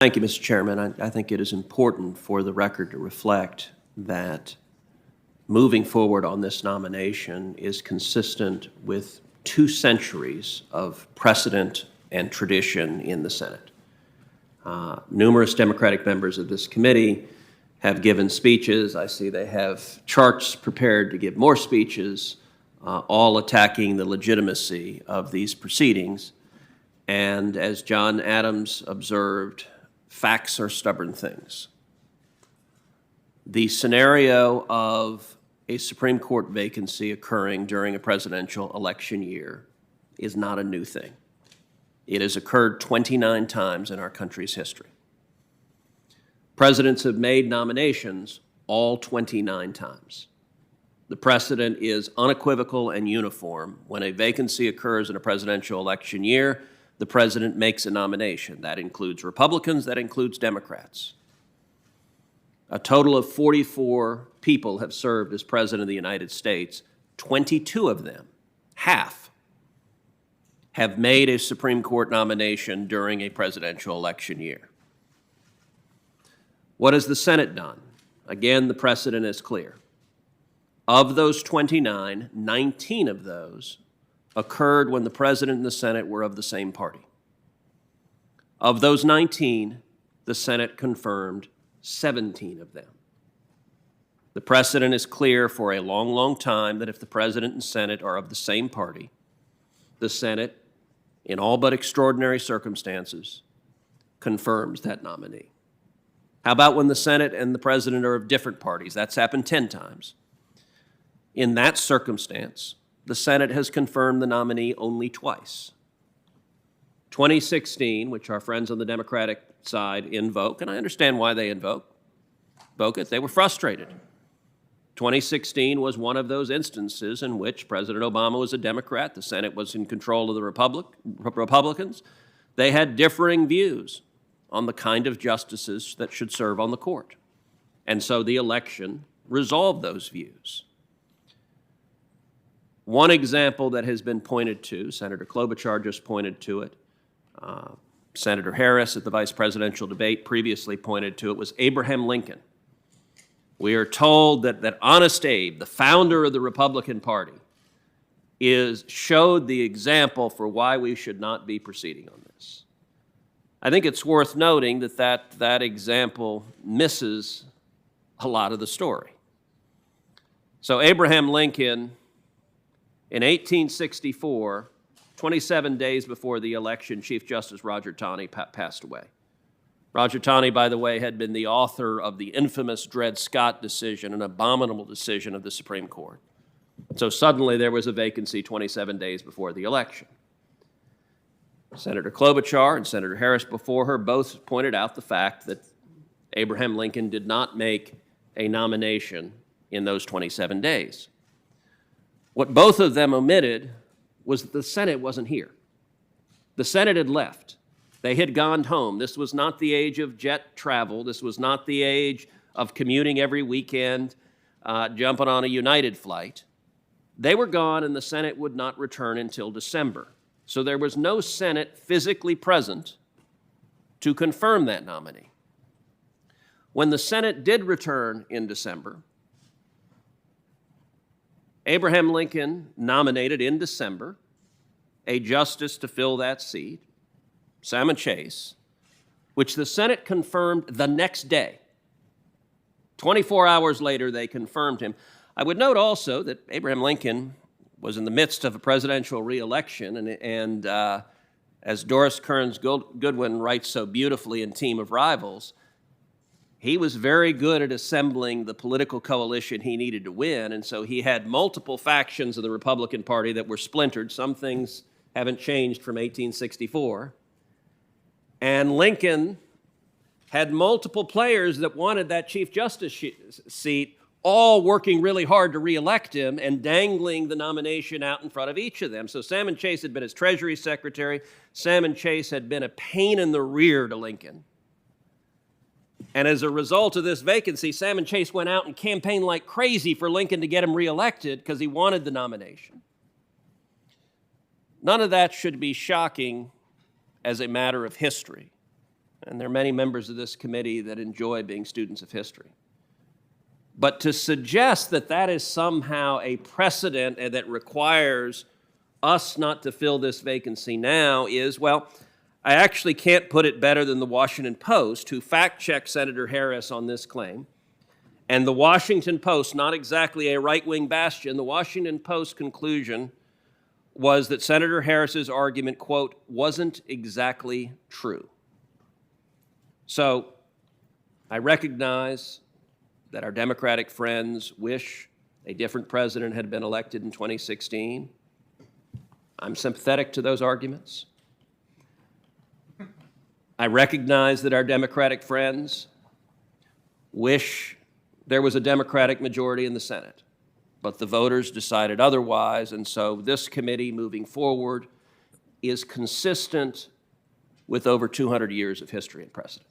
Thank you, Mr. Chairman. I think it is important for the record to reflect that moving forward on this nomination is consistent with 2 centuries of precedent and tradition in the Senate. Numerous Democratic members of this committee have given speeches. I see they have charts prepared to give more speeches, all attacking the legitimacy of these proceedings. And as John Adams observed, facts are stubborn things. The scenario of a Supreme Court vacancy occurring during a presidential election year is not a new thing. It has occurred 29 times in our country's history. Presidents have made nominations all 29 times. The precedent is unequivocal and uniform. When a vacancy occurs in a presidential election year, the president makes a nomination. That includes Republicans, that includes Democrats. A total of 44 people have served as President of the United States. 22 of them, half, have made a Supreme Court nomination during a presidential election year. What has the Senate done? Again, the precedent is clear. Of those 29, 19 of those occurred when the President and the Senate were of the same party. Of those 19, the Senate confirmed 17 of them. The precedent is clear for a long, long time that if the President and Senate are of the same party, the Senate, in all but extraordinary circumstances, confirms that nominee. How about when the Senate and the President are of different parties? That's happened 10 times. In that circumstance, the Senate has confirmed the nominee only twice. 2016, which our friends on the Democratic side invoke, and I understand why they invoke it. They were frustrated. 2016 was one of those instances in which President Obama was a Democrat, the Senate was in control of the Republicans. They had differing views on the kind of justices that should serve on the court. And so the election resolved those views. One example that has been pointed to, Senator Klobuchar just pointed to it, Senator Harris at the vice presidential debate previously pointed to it, was Abraham Lincoln. We are told that Honest Abe, the founder of the Republican Party, showed the example for why we should not be proceeding on this. I think it's worth noting that example misses a lot of the story. So Abraham Lincoln, in 1864, 27 days before the election, Chief Justice Roger Taney passed away. Roger Taney, by the way, had been the author of the infamous Dred Scott decision, an abominable decision of the Supreme Court. So suddenly there was a vacancy 27 days before the election. Senator Klobuchar and Senator Harris before her both pointed out the fact that Abraham Lincoln did not make a nomination in those 27 days. What both of them omitted was that the Senate wasn't here. The Senate had left. They had gone home. This was not the age of jet travel. This was not the age of commuting every weekend, jumping on a United flight. They were gone, and the Senate would not return until December. So there was no Senate physically present to confirm that nominee. When the Senate did return in December, Abraham Lincoln nominated in December a justice to fill that seat, Salmon Chase, which the Senate confirmed the next day. 24 hours later, they confirmed him. I would note also that Abraham Lincoln was in the midst of a presidential reelection, and as Doris Kearns Goodwin writes so beautifully in Team of Rivals, he was very good at assembling the political coalition he needed to win, and so he had multiple factions of the Republican Party that were splintered. Some things haven't changed from 1864. And Lincoln had multiple players that wanted that Chief Justice seat, all working really hard to reelect him and dangling the nomination out in front of each of them. So Salmon Chase had been his Treasury Secretary. Salmon Chase had been a pain in the rear to Lincoln. And as a result of this vacancy, Salmon Chase went out and campaigned like crazy for Lincoln to get him reelected because he wanted the nomination. None of that should be shocking as a matter of history. and there are many members of this committee that enjoy being students of history. But to suggest that that is somehow a precedent and that requires us not to fill this vacancy now is, well, I actually can't put it better than the Washington Post, who fact-checked Senator Harris on this claim. And the Washington Post, not exactly a right-wing bastion, the Washington Post conclusion was that Senator Harris's argument, quote, wasn't exactly true. So I recognize that our Democratic friends wish a different president had been elected in 2016. I'm sympathetic to those arguments. I recognize that our Democratic friends wish there was a Democratic majority in the Senate, but the voters decided otherwise, and so this committee moving forward is consistent with over 200 years of history and precedent.